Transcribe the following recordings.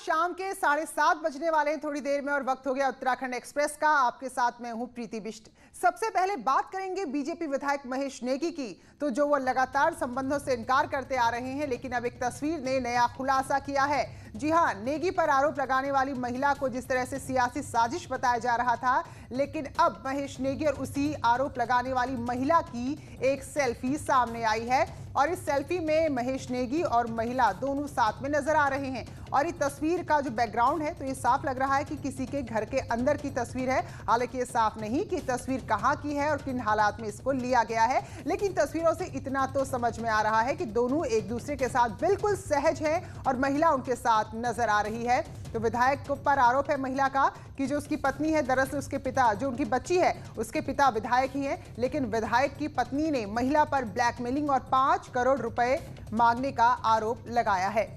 शाम के 7:30 बजने वाले हैं थोड़ी देर में और वक्त हो गया उत्तराखंड एक्सप्रेस का। आपके साथ मैं हूं प्रीति बिष्ट। सबसे पहले बात करेंगे बीजेपी विधायक महेश नेगी की। तो जो वो लगातार संबंधों से इनकार करते आ रहे हैं, लेकिन अब एक तस्वीर ने नया खुलासा किया है। जी हां, नेगी पर आरोप लगाने वाली महिला को जिस तरह से सियासी साजिश बताया जा रहा था, लेकिन अब महेश नेगी और उसी आरोप लगाने वाली महिला की एक सेल्फी सामने आई है और इस सेल्फी में महेश नेगी और महिला दोनों साथ में नजर आ रहे हैं। और इस तस्वीर का जो बैकग्राउंड है तो ये साफ लग रहा है कि किसी के घर के अंदर की तस्वीर है। हालांकि ये साफ नहीं कि तस्वीर कहां की है और किन हालात में इसको लिया गया है, लेकिन तस्वीरों से इतना तो समझ में आ रहा है कि दोनों एक दूसरे के साथ बिल्कुल सहज हैं और महिला उनके साथ नजर आ रही है। तो विधायक पर आरोप है महिला का कि जो उसकी पत्नी है, दरअसल उसके पिता, जो उनकी बच्ची है, उसके पिता विधायक ही हैं, लेकिन विधायक की पत्नी ने महिला पर ब्लैकमेलिंग और 5 करोड़ रुपए मांगने का आरोप लगाया है।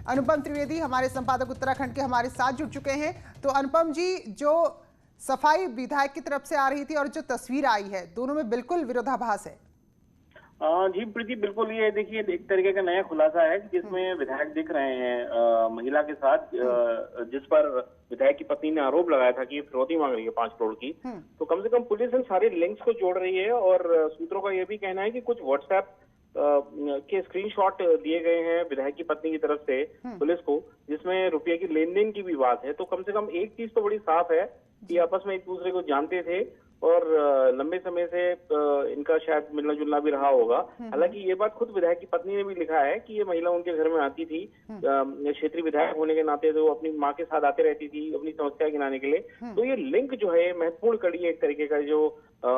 अनुपम त्रिवेदी हमारे संपादक उत्तराखंड के हमारे साथ जुड़ चुके हैं। तो अनुपम जी, जो सफाई विधायक की तरफ से आ रही थी और जो तस्वीर आई है, दोनों में बिल्कुल विरोधाभास है। जी प्रीति, बिल्कुल। ये देखिए, एक तरीके का नया खुलासा है जिसमें विधायक दिख रहे हैं महिला के साथ, जिस पर विधायक की पत्नी ने आरोप लगाया था कि ये फिरौती मांग रही है 5 करोड़ की। तो कम से कम पुलिस इन सारे लिंक्स को जोड़ रही है और सूत्रों का यह भी कहना है कि कुछ व्हाट्सएप के स्क्रीनशॉट दिए गए हैं विधायक की पत्नी की तरफ से पुलिस को, जिसमें रुपये की लेन देन की भी बात है। तो कम से कम एक चीज तो बड़ी साफ है कि आपस में एक दूसरे को जानते थे और लंबे समय से इनका शायद मिलना जुलना भी रहा होगा। हालांकि ये बात खुद विधायक की पत्नी ने भी लिखा है कि ये महिला उनके घर में आती थी, क्षेत्रीय विधायक होने के नाते तो अपनी माँ के साथ आते रहती थी अपनी समस्या गिनाने के लिए। तो ये लिंक जो है महत्वपूर्ण कड़ी है एक तरीके का, जो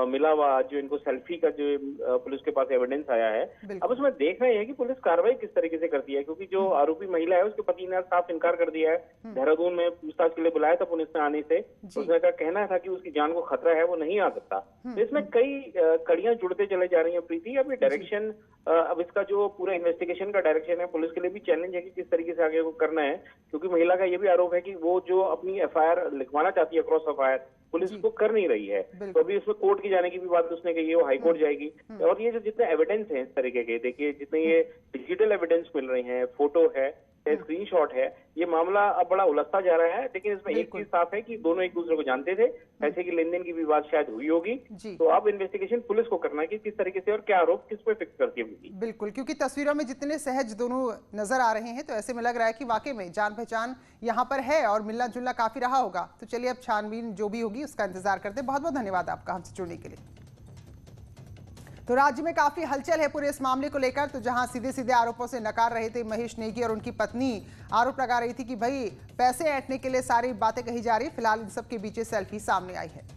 मिला हुआ, जो इनको सेल्फी का जो पुलिस के पास एविडेंस आया है। अब उसमें देख रहे हैं कि पुलिस कार्रवाई किस तरीके से करती है, क्योंकि जो आरोपी महिला है उसके पति ने साफ इनकार कर दिया है। देहरादून में पूछताछ के लिए बुलाया था पुलिस ने आने से, उसने का कहना था कि उसकी जान को खतरा है, वो नहीं आ सकता। तो इसमें कई कड़ियां जुड़ते चले जा रही हैं प्रीति। अब ये डायरेक्शन, अब इसका जो पूरा इन्वेस्टिगेशन का डायरेक्शन है, पुलिस के लिए भी चैलेंज है कि किस तरीके से आगे को करना है, क्योंकि महिला का ये भी आरोप है कि वो जो अपनी एफआईआर लिखवाना चाहती है, क्रॉस एफआईआर, पुलिस को कर नहीं रही है। तो अभी उसमें कोर्ट की जाने की भी बात उसने कही है, वो हाईकोर्ट जाएगी। और ये जो जितने एविडेंस हैं इस तरीके के, देखिए जितने ये डिजिटल एविडेंस मिल रहे हैं, फोटो है, स्क्रीनशॉट है, ये मामला अब बड़ा उलझता जा रहा है। लेकिन इसमें एक चीज साफ है कि दोनों एक दूसरे को जानते थे, पैसे की लेन देन की भी बात शायद हुई होगी। तो अब इन्वेस्टिगेशन पुलिस को करना है कि किस तरीके से और क्या आरोप किस पे फिक्स करती है। बिल्कुल, क्योंकि तस्वीरों में जितने सहज दोनों नजर आ रहे हैं, तो ऐसे में लग रहा है कि वाकई में जान पहचान यहाँ पर है और मिलना जुलना काफी रहा होगा। तो चलिए, अब छानबीन जो भी होगी उसका इंतजार करते हैं। बहुत बहुत धन्यवाद आपका हमसे जुड़ने के लिए। तो राज्य में काफी हलचल है पूरे इस मामले को लेकर। तो जहां सीधे सीधे आरोपों से नकार रहे थे महेश नेगी और उनकी पत्नी आरोप लगा रही थी कि भाई पैसे ऐंठने के लिए सारी बातें कही जा रही। फिलहाल इन सब के बीच सेल्फी सामने आई है।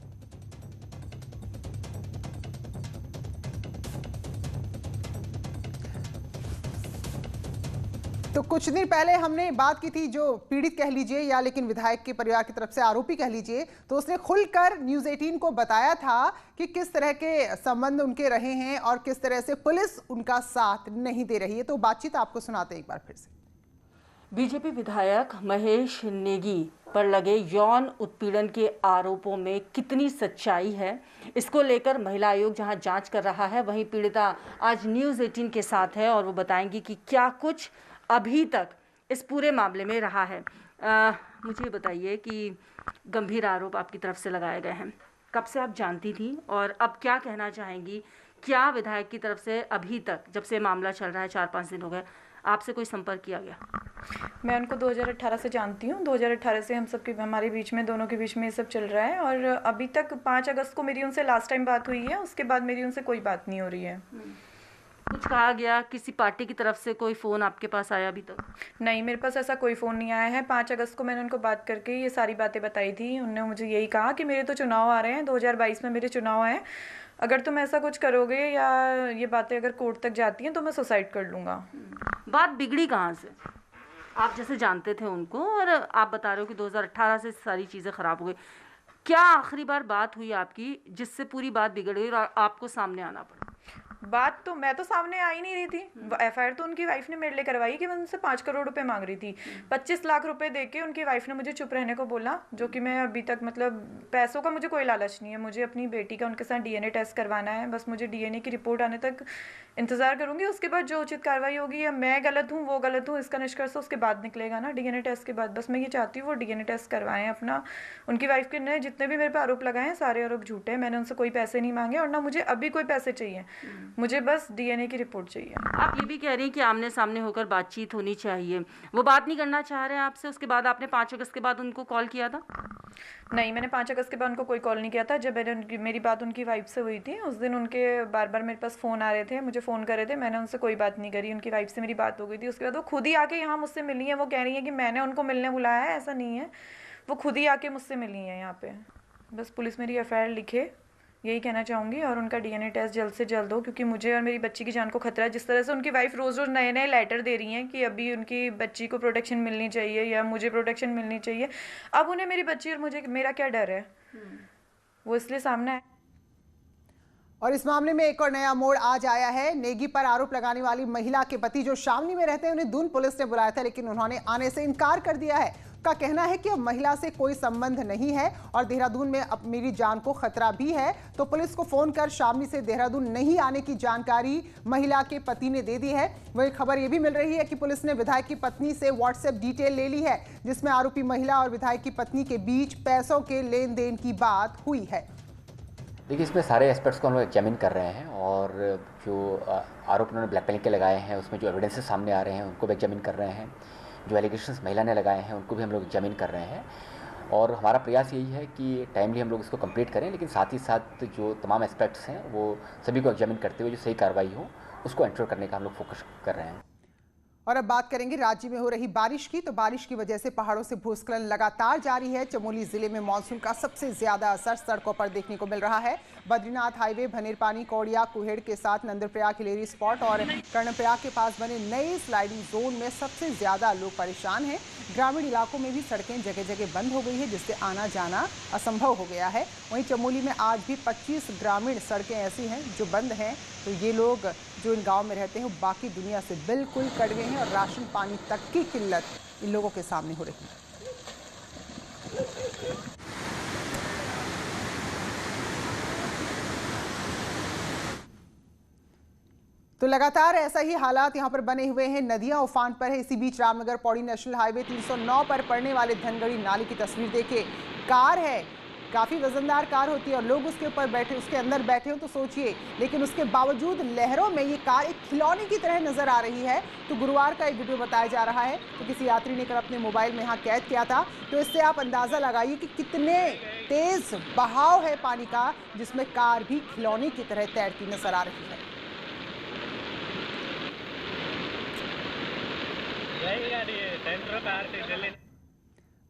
तो कुछ दिन पहले हमने बात की थी, जो पीड़ित कह लीजिए या लेकिन विधायक के परिवार की तरफ से आरोपी कह लीजिए, तो उसने खुलकर न्यूज़ 18 को बताया था कि किस तरह के संबंध उनके रहे हैं और किस तरह से पुलिस उनका साथ नहीं दे रही है। तो बातचीत आपको सुनाते हैं एक बार फिर से। बीजेपी विधायक महेश नेगी पर लगे यौन उत्पीड़न के आरोपों में कितनी सच्चाई है, इसको लेकर महिला आयोग जहां जांच कर रहा है, वहीं पीड़िता आज न्यूज़ 18 के साथ है और वो बताएंगी कि क्या कुछ अभी तक इस पूरे मामले में रहा है। मुझे बताइए कि गंभीर आरोप आपकी तरफ से लगाए गए हैं, कब से आप जानती थी और अब क्या कहना चाहेंगी? क्या विधायक की तरफ से अभी तक, जब से मामला चल रहा है, 4-5 दिन हो गए, आपसे कोई संपर्क किया गया? मैं उनको 2018 से जानती हूँ। 2018 से हमारे बीच में, दोनों के बीच में ये सब चल रहा है और अभी तक 5 अगस्त को मेरी उनसे लास्ट टाइम बात हुई है। उसके बाद मेरी उनसे कोई बात नहीं हो रही है। कुछ कहा गया? किसी पार्टी की तरफ से कोई फ़ोन आपके पास आया अभी तक? नहीं, मेरे पास ऐसा कोई फ़ोन नहीं आया है। 5 अगस्त को मैंने उनको बात करके ये सारी बातें बताई थी। उन्होंने मुझे यही कहा कि मेरे तो चुनाव आ रहे हैं, 2022 में मेरे चुनाव हैं, अगर तुम ऐसा कुछ करोगे या ये बातें अगर कोर्ट तक जाती हैं तो मैं सुसाइड कर लूँगा। बात बिगड़ी कहाँ से? आप जैसे जानते थे उनको और आप बता रहे हो कि 2018 से सारी चीज़ें ख़राब हो गई। क्या आखिरी बार बात हुई आपकी जिससे पूरी बात बिगड़ गई और आपको सामने आना पड़ा? बात तो मैं तो सामने आ ही नहीं रही थी। एफआईआर तो उनकी वाइफ ने मेरे लिए करवाई कि मैं उनसे 5 करोड़ रुपए मांग रही थी। 25 लाख रुपए देके उनकी वाइफ ने मुझे चुप रहने को बोला, जो कि मैं अभी तक, मतलब पैसों का मुझे कोई लालच नहीं है, मुझे अपनी बेटी का उनके साथ डीएनए टेस्ट करवाना है, बस मुझे डीएनए की रिपोर्ट आने तक इंतजार करूंगी। उसके बाद जो उचित कार्रवाई होगी, या मैं गलत हूँ वो गलत हूँ, इसका निष्कर्ष उसके बाद निकलेगा ना, डीएनए टेस्ट के बाद। बस मैं ये चाहती हूँ वो डीएनए टेस्ट करवाएं अपना। उनकी वाइफ के ने जितने भी मेरे पे आरोप लगाए हैं सारे आरोप झूठे हैं। मैंने उनसे कोई पैसे नहीं मांगे और ना मुझे अभी कोई पैसे चाहिए, मुझे बस डीएनए की रिपोर्ट चाहिए। आप ये भी कह रही हैं कि आमने सामने होकर बातचीत होनी चाहिए, वो बात नहीं करना चाह रहे हैं आपसे। उसके बाद आपने 5 अगस्त के बाद उनको कॉल किया था? नहीं, मैंने 5 अगस्त के बाद उनको कोई कॉल नहीं किया था। जब मेरी बात उनकी वाइफ से हुई थी, उस दिन उनके बार बार मेरे पास फ़ोन आ रहे थे, मुझे फ़ोन कर रहे थे, मैंने उनसे कोई बात नहीं करी। उनकी वाइफ से मेरी बात हो गई थी, उसके बाद वो खुद ही आके यहाँ मुझसे मिली हैं। वो कह रही हैं कि मैंने उनको मिलने बुलाया है, ऐसा नहीं है, वो खुद ही आके मुझसे मिली हैं यहाँ पे। बस पुलिस मेरी एफआईआर लिखे, यही कहना चाहूँगी, और उनका डीएनए टेस्ट जल्द से जल्द हो, क्योंकि मुझे और मेरी बच्ची की जान को खतरा है। जिस तरह से उनकी वाइफ रोज़ रोज़ नए नए लेटर दे रही हैं कि अभी उनकी बच्ची को प्रोटेक्शन मिलनी चाहिए या मुझे प्रोटेक्शन मिलनी चाहिए, अब उन्हें मेरी बच्ची और मुझे मेरा क्या डर है, वो इसलिए सामने है। और इस मामले में एक और नया मोड़ आज आया है। नेगी पर आरोप लगाने वाली महिला के पति जो शामली में रहते हैं, उन्हें दून पुलिस ने बुलाया था, लेकिन उन्होंने आने से इनकार कर दिया है। का कहना है कि अब महिला से कोई संबंध नहीं है और देहरादून में अब मेरी जान को खतरा भी है। तो पुलिस को फोन कर शामली से देहरादून नहीं आने की जानकारी महिला के पति ने दे दी है। वही खबर ये भी मिल रही है कि पुलिस ने विधायक की पत्नी से व्हाट्सएप डिटेल ले ली है, जिसमें आरोपी महिला और विधायक की पत्नी के बीच पैसों के लेन देन की बात हुई है। देखिए, इसमें सारे एस्पेक्ट्स को हम लोग एग्जामिन कर रहे हैं और जो आरोप उन्होंने ब्लैकमेलिंग के लगाए हैं, उसमें जो एविडेंसेस सामने आ रहे हैं उनको भी एग्जामिन कर रहे हैं। जो एलिगेशंस महिला ने लगाए हैं उनको भी हम लोग एग्जामिन कर रहे हैं और हमारा प्रयास यही है कि टाइमली हम लोग इसको कंप्लीट करें, लेकिन साथ ही साथ जो तमाम एस्पेक्ट्स हैं वो सभी को एग्जामिन करते हुए जो सही कार्रवाई हो उसको एंश्योर करने का हम लोग फोकस कर रहे हैं। और अब बात करेंगे राज्य में हो रही बारिश की। तो बारिश की वजह से पहाड़ों से भूस्खलन लगातार जारी है। चमोली जिले में मानसून का सबसे ज्यादा असर सड़कों पर देखने को मिल रहा है। बद्रीनाथ हाईवे, भनेरपानी, कौड़िया, कुहेड़ के साथ नंदप्रयाग हिलेरी स्पॉट और कर्णप्रयाग के पास बने नए स्लाइडिंग जोन में सबसे ज्यादा लोग परेशान हैं। ग्रामीण इलाकों में भी सड़कें जगह जगह बंद हो गई है, जिससे आना जाना असंभव हो गया है। वहीं चमोली में आज भी 25 ग्रामीण सड़कें ऐसी हैं जो बंद हैं। तो ये लोग जो इन गांव में रहते हैं वो बाकी दुनिया से बिल्कुल कट गए हैं और राशन पानी तक की किल्लत इन लोगों के सामने हो रही है। तो लगातार ऐसा ही हालात यहां पर बने हुए हैं। नदियां उफान पर है। इसी बीच रामनगर पौड़ी नेशनल हाईवे 309 पर पड़ने वाले धनगढ़ी नाले की तस्वीर देखिए। कार है, काफी वजनदार कार होती है और लोग उसके ऊपर बैठे, उसके अंदर बैठे हो तो सोचिए, लेकिन उसके बावजूद लहरों में ये कार एक खिलौने की तरह नजर आ रही है। तो गुरुवार का एक वीडियो बताया जा रहा है, तो किसी यात्री ने कर अपने मोबाइल में यहाँ कैद किया था। तो इससे आप अंदाजा लगाइए कि कितने तेज बहाव है पानी का, जिसमें कार भी खिलौने की तरह तैरती नजर आ रही है।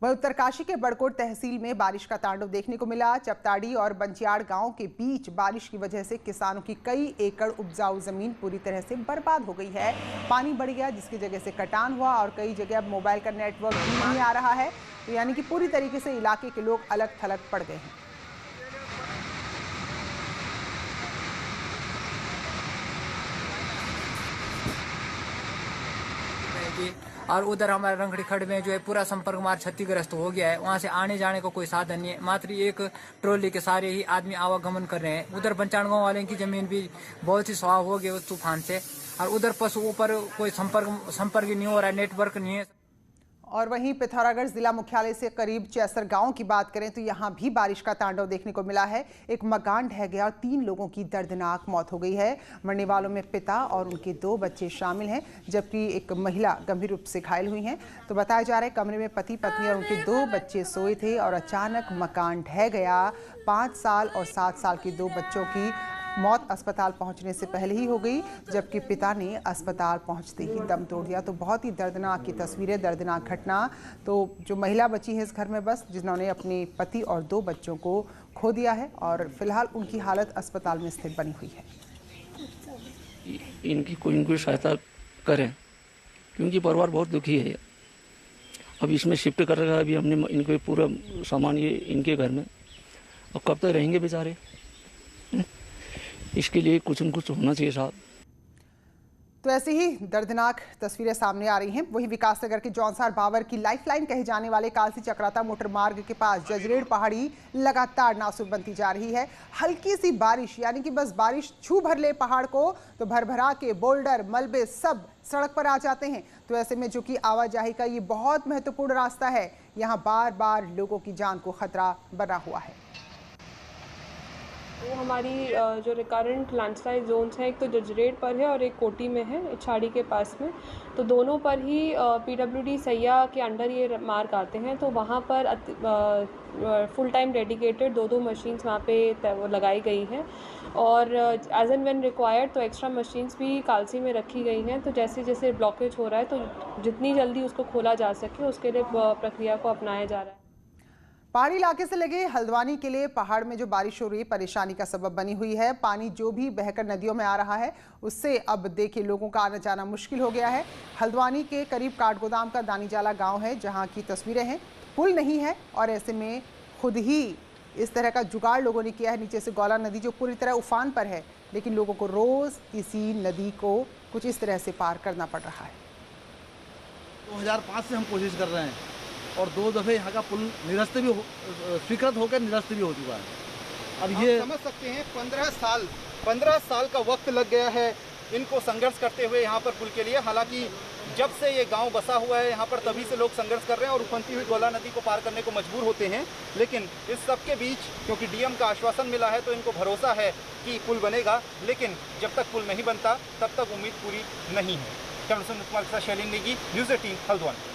वह उत्तरकाशी के बड़कोट तहसील में बारिश का तांडव देखने को मिला। चपताड़ी और बंचियाड़ गांव के बीच बारिश की वजह से किसानों की कई एकड़ उपजाऊ जमीन पूरी तरह से बर्बाद हो गई है। पानी बढ़ गया, जिसकी जगह से कटान हुआ और कई जगह अब मोबाइल का नेटवर्क भी नहीं आ रहा है। तो यानी कि पूरी तरीके से इलाके के लोग अलग थलग पड़ गए हैं। और उधर हमारे रंगड़ी खड़ में जो है पूरा संपर्क मार्ग क्षतिग्रस्त हो गया है। वहाँ से आने जाने को कोई साधन नहीं है, मात्र एक ट्रॉली के सारे ही आदमी आवागमन कर रहे हैं। उधर पंचाण गाँव वाले की जमीन भी बहुत ही स्वाह हो गई उस तूफान से, और उधर पशुओं पर कोई संपर्क नहीं हो रहा है, नेटवर्क नहीं है। और वहीं पिथौरागढ़ जिला मुख्यालय से करीब चैसर गांव की बात करें तो यहां भी बारिश का तांडव देखने को मिला है। एक मकान ढह गया और 3 लोगों की दर्दनाक मौत हो गई है। मरने वालों में पिता और उनके 2 बच्चे शामिल हैं, जबकि एक महिला गंभीर रूप से घायल हुई हैं। तो बताया जा रहा है कमरे में पति पत्नी और उनके 2 बच्चे सोए थे और अचानक मकान ढह गया। 5 साल और 7 साल के 2 बच्चों की मौत अस्पताल पहुंचने से पहले ही हो गई, जबकि पिता ने अस्पताल पहुंचते ही दम तोड़ दिया। तो बहुत ही दर्दनाक की तस्वीरें, दर्दनाक घटना। तो जो महिला बची है इस घर में बस, जिन्होंने अपने पति और 2 बच्चों को खो दिया है और फिलहाल उनकी हालत अस्पताल में स्थिर बनी हुई है। इनकी कोई न कोई सहायता करें, क्योंकि परिवार बहुत दुखी है। अब इसमें शिफ्ट कर रखा है अभी हमने इनको पूरा सामान ये इनके घर में। अब कब तक रहेंगे बेचारे? इसके लिए कुछ न कुछ होना चाहिए साहब। तो ऐसी ही दर्दनाक तस्वीरें सामने आ रही हैं। वहीं विकासनगर के जौनसार बावर की लाइफलाइन कहे जाने वाले कालसी चक्राता मोटर मार्ग के पास जजरेड़ पहाड़ी लगातार नासुक बनती जा रही है। हल्की सी बारिश, यानी कि बस बारिश छू भर ले पहाड़ को तो भरभरा के बोल्डर मलबे सब सड़क पर आ जाते हैं। तो ऐसे में जो कि आवाजाही का ये बहुत महत्वपूर्ण रास्ता है, यहाँ बार बार लोगों की जान को खतरा बना हुआ है। वो हमारी जो रिकरेंट लैंडस्लाइड जोन्स हैं, एक तो जजरेट पर है और एक कोटी में है, इछाड़ी के पास में। तो दोनों पर ही पीडब्ल्यूडी सैया के अंडर ये मार्ग आते हैं। तो वहाँ पर फुल टाइम डेडिकेटेड 2-2 मशीन्स वहाँ पे लगाई गई हैं और एज एंड व्हेन रिक्वायर्ड तो एक्स्ट्रा मशीन्स भी कालसी में रखी गई हैं। तो जैसे जैसे ब्लॉकेज हो रहा है तो जितनी जल्दी उसको खोला जा सके उसके लिए प्रक्रिया को अपनाया जा रहा है। पहाड़ी इलाके से लगे हल्द्वानी के लिए पहाड़ में जो बारिश हो रही है परेशानी का सबब बनी हुई है। पानी जो भी बहकर नदियों में आ रहा है उससे अब देखिए लोगों का आना जाना मुश्किल हो गया है। हल्द्वानी के करीब काठगोदाम का दानीजाला गांव है जहां की तस्वीरें हैं। पुल नहीं है और ऐसे में खुद ही इस तरह का जुगाड़ लोगों ने किया है। नीचे से गौला नदी जो पूरी तरह उफान पर है, लेकिन लोगों को रोज इसी नदी को कुछ इस तरह से पार करना पड़ रहा है। 2005 से हम कोशिश कर रहे हैं और 2 दफ़े यहाँ का पुल निरस्त भी स्वीकृत होकर निरस्त भी हो चुका है। अब ये समझ सकते हैं 15 साल का वक्त लग गया है इनको संघर्ष करते हुए यहाँ पर पुल के लिए। हालांकि जब से ये गांव बसा हुआ है यहाँ पर तभी से लोग संघर्ष कर रहे हैं और उफनती हुई गौला नदी को पार करने को मजबूर होते हैं। लेकिन इस सब के बीच क्योंकि डीएम का आश्वासन मिला है तो इनको भरोसा है कि पुल बनेगा, लेकिन जब तक पुल नहीं बनता तब तक उम्मीद पूरी नहीं है। कैमरा पर्सन कुमार के साथ शैलीन नेगी, न्यूज़ 18 हल्द्वानी।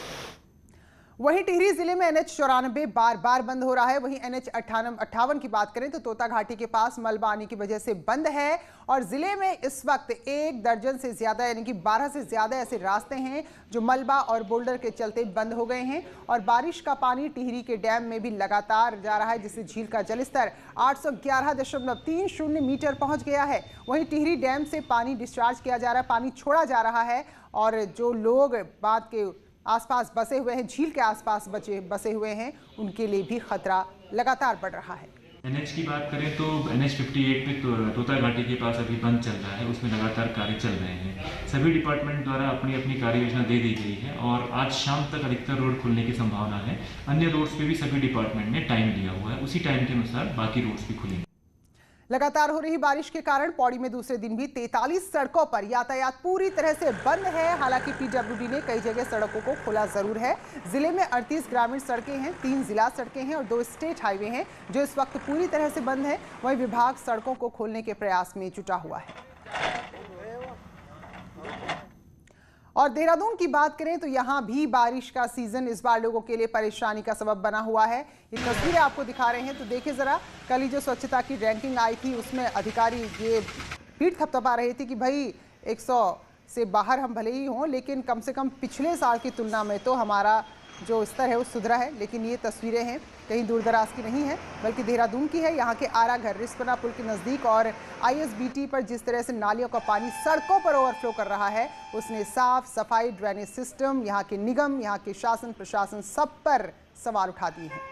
वहीं टिहरी जिले में NH-94 बार बार बंद हो रहा है। वहीं NH-58 की बात करें तो तोता घाटी के पास मलबा आने की वजह से बंद है और जिले में इस वक्त 1 दर्जन से ज्यादा यानी कि 12 से ज्यादा ऐसे रास्ते हैं जो मलबा और बोल्डर के चलते बंद हो गए हैं। और बारिश का पानी टिहरी के डैम में भी लगातार जा रहा है जिससे झील का जलस्तर 811.30 मीटर पहुंच गया है। वहीं टिहरी डैम से पानी डिस्चार्ज किया जा रहा है, पानी छोड़ा जा रहा है और जो लोग बांध के आसपास बसे हुए हैं, झील के आसपास बसे हुए हैं, उनके लिए भी खतरा लगातार बढ़ रहा है। NH की बात करें तो NH-58 में तो तोता घाटी के पास अभी बंद चल रहा है, उसमें लगातार कार्य चल रहे हैं। सभी डिपार्टमेंट द्वारा अपनी अपनी कार्य योजना दे दी गई है और आज शाम तक अधिकतर रोड खुलने की संभावना है। अन्य रोड्स पे भी सभी डिपार्टमेंट ने टाइम दिया हुआ है, उसी टाइम के अनुसार बाकी रोड्स भी खुलेंगे। लगातार हो रही बारिश के कारण पौड़ी में दूसरे दिन भी 43 सड़कों पर यातायात पूरी तरह से बंद है। हालांकि पीडब्ल्यूडी ने कई जगह सड़कों को खोला जरूर है। जिले में 38 ग्रामीण सड़कें हैं, 3 जिला सड़कें हैं और 2 स्टेट हाईवे हैं जो इस वक्त पूरी तरह से बंद है। वहीं विभाग सड़कों को खोलने के प्रयास में जुटा हुआ है। और देहरादून की बात करें तो यहाँ भी बारिश का सीजन इस बार लोगों के लिए परेशानी का सबब बना हुआ है। ये तस्वीरें आपको दिखा रहे हैं तो देखिए जरा, कल ही जो स्वच्छता की रैंकिंग आई थी उसमें अधिकारी ये पीठ थपथपा रहे थे कि भाई 100 से बाहर हम भले ही हों लेकिन कम से कम पिछले साल की तुलना में तो हमारा जो स्तर है वो सुधरा है। लेकिन ये तस्वीरें हैं कहीं दूर दराज की नहीं है बल्कि देहरादून की है। यहाँ के आरा घर रिस्पना पुल के नज़दीक और ISBT पर जिस तरह से नालियों का पानी सड़कों पर ओवरफ्लो कर रहा है उसने साफ सफाई, ड्रेनेज सिस्टम, यहाँ के निगम, यहाँ के शासन प्रशासन सब पर सवाल उठा दिए हैं।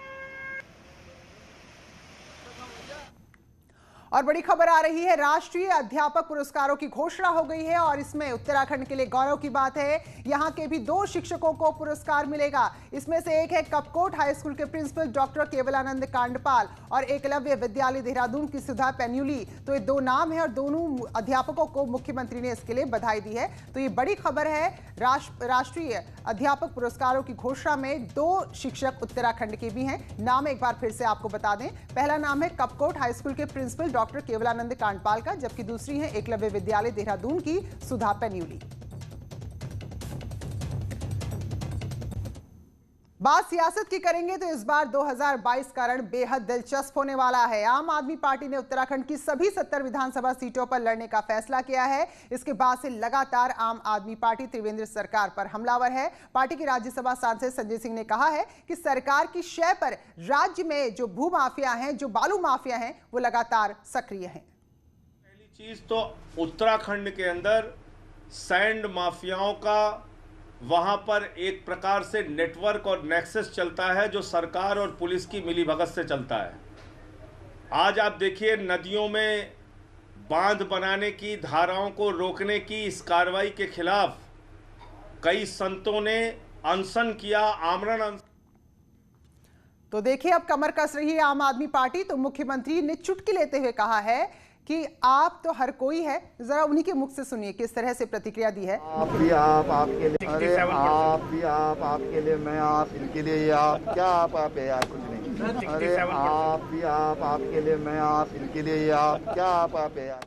और बड़ी खबर आ रही है, राष्ट्रीय अध्यापक पुरस्कारों की घोषणा हो गई है और इसमें उत्तराखंड के लिए गौरव की बात है। यहां के भी 2 शिक्षकों को पुरस्कार मिलेगा। इसमें से एक है कपकोट हाई स्कूल के प्रिंसिपल डॉक्टर केवलानंद कांडपाल और एकलव्य विद्यालय देहरादून की सुधा पेन्यूली। तो ये 2 नाम है और दोनों अध्यापकों को मुख्यमंत्री ने इसके लिए बधाई दी है। तो ये बड़ी खबर है। राष्ट्रीय अध्यापक पुरस्कारों की घोषणा में 2 शिक्षक उत्तराखंड के भी हैं। नाम एक बार फिर से आपको बता दें, पहला नाम है कपकोट हाई स्कूल के प्रिंसिपल डॉक्टर केवलानंद कांडपाल का, जबकि दूसरी है एकलव्य विद्यालय देहरादून की सुधा पेन्यूली। बात सियासत की करेंगे तो इस बार 2022 का रण बेहद दिलचस्प होने वाला है। आम आदमी पार्टी ने उत्तराखंड की सभी 70 विधानसभा सीटों पर लड़ने का फैसला किया है। इसके बाद से लगातार आम आदमी पार्टी त्रिवेंद्र सरकार पर हमलावर है। पार्टी के राज्यसभा सांसद संजय सिंह ने कहा है कि सरकार की शय पर राज्य में जो भू माफिया हैं, जो बालू माफिया हैं, वो लगातार सक्रिय हैं। पहली चीज तो उत्तराखंड के अंदर सैंड माफियाओं का वहां पर एक प्रकार से नेटवर्क और नेक्सस चलता है जो सरकार और पुलिस की मिलीभगत से चलता है। आज आप देखिए नदियों में बांध बनाने की धाराओं को रोकने की इस कार्रवाई के खिलाफ कई संतों ने अनशन किया, आमरण अनशन। तो देखिए अब कमर कस रही है आम आदमी पार्टी। तो मुख्यमंत्री ने चुटकी लेते हुए कहा है कि आप तो हर कोई है। जरा उन्हीं के मुख से सुनिए किस तरह से प्रतिक्रिया दी है। आप भी आप, आपके लिए, अरे आप भी आप, आपके लिए मैं, आप इनके लिए ये आप, क्या आप है यार, कुछ नहीं। अरे आप भी आप, आपके लिए मैं, आप इनके लिए ये आप, क्या आप है यार।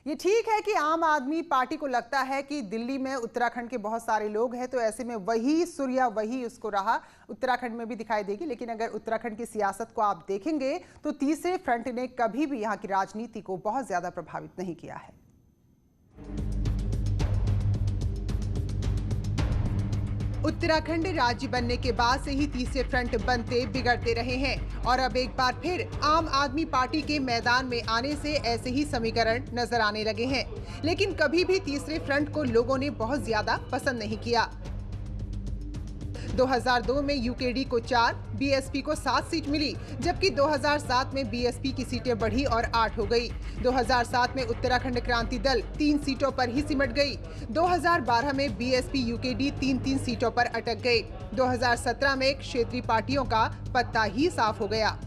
ये ठीक है कि आम आदमी पार्टी को लगता है कि दिल्ली में उत्तराखंड के बहुत सारे लोग हैं, तो ऐसे में वही सुर्या वही उसको रहा उत्तराखंड में भी दिखाई देगी। लेकिन अगर उत्तराखंड की सियासत को आप देखेंगे तो तीसरे फ्रंट ने कभी भी यहाँ की राजनीति को बहुत ज्यादा प्रभावित नहीं किया है। उत्तराखंड राज्य बनने के बाद से ही तीसरे फ्रंट बनते बिगड़ते रहे हैं और अब एक बार फिर आम आदमी पार्टी के मैदान में आने से ऐसे ही समीकरण नजर आने लगे हैं। लेकिन कभी भी तीसरे फ्रंट को लोगों ने बहुत ज्यादा पसंद नहीं किया। 2002 में यूकेडी को 4, बीएसपी को 7 सीट मिली, जबकि 2007 में बीएसपी की सीटें बढ़ी और 8 हो गई। 2007 में उत्तराखंड क्रांति दल 3 सीटों पर ही सिमट गई। 2012 में बीएसपी यूकेडी 3-3 सीटों पर अटक गए। 2017 में क्षेत्रीय पार्टियों का पत्ता ही साफ हो गया।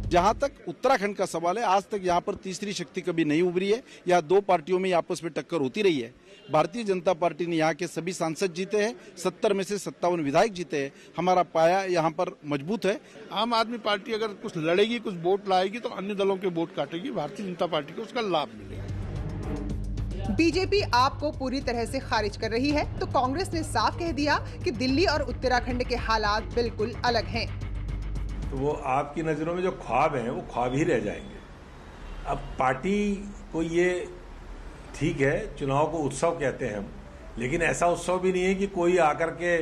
जहां तक उत्तराखंड का सवाल है, आज तक यहां पर तीसरी शक्ति कभी नहीं उभरी है। यहाँ 2 पार्टियों में आपस में टक्कर होती रही है। भारतीय जनता पार्टी ने यहाँ के सभी सांसद जीते हैं, 70 में से 57 विधायक जीते हैं। हमारा पाया यहाँ पर मजबूत है। आम आदमी पार्टी अगर कुछ लड़ेगी, कुछ वोट लाएगी तो अन्य दलों के वोट काटेगी। भारतीय जनता पार्टी को उसका लाभ मिलेगा। बीजेपी आपको पूरी तरह से खारिज कर रही है, तो कांग्रेस ने साफ कह दिया कि दिल्ली और उत्तराखंड के हालात बिल्कुल अलग हैं। तो वो आपकी नज़रों में जो ख्वाब हैं वो ख्वाब ही रह जाएंगे। अब पार्टी को ये ठीक है, चुनाव को उत्सव कहते हैं हम, लेकिन ऐसा उत्सव भी नहीं है कि कोई आकर के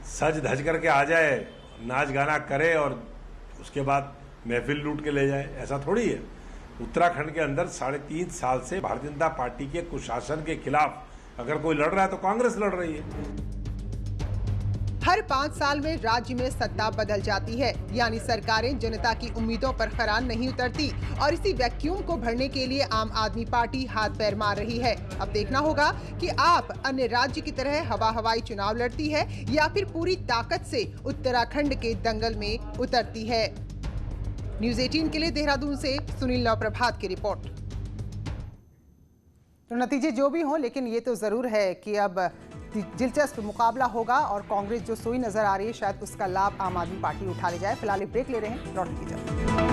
सज धज करके आ जाए, नाच गाना करे और उसके बाद महफिल लूट के ले जाए। ऐसा थोड़ी है। उत्तराखंड के अंदर 3.5 साल से भारतीय जनता पार्टी के कुशासन के खिलाफ अगर कोई लड़ रहा है तो कांग्रेस लड़ रही है। हर 5 साल में राज्य में सत्ता बदल जाती है, यानी सरकारें जनता की उम्मीदों पर खरा नहीं उतरती और इसी वैक्यूम को भरने के लिए आम आदमी पार्टी हाथ पैर मार रही है। अब देखना होगा कि आप अन्य राज्य की तरह हवाई चुनाव लड़ती है या फिर पूरी ताकत से उत्तराखंड के दंगल में उतरती है। न्यूज़ 18 के लिए देहरादून से सुनील नवप्रभात की रिपोर्ट। तो नतीजे जो भी हों, लेकिन ये तो जरूर है कि अब दिलचस्प मुकाबला होगा और कांग्रेस जो सोई नजर आ रही है शायद उसका लाभ आम आदमी पार्टी उठा ले जाए। फिलहाल ब्रेक ले रहे हैं, लौट लीजिए।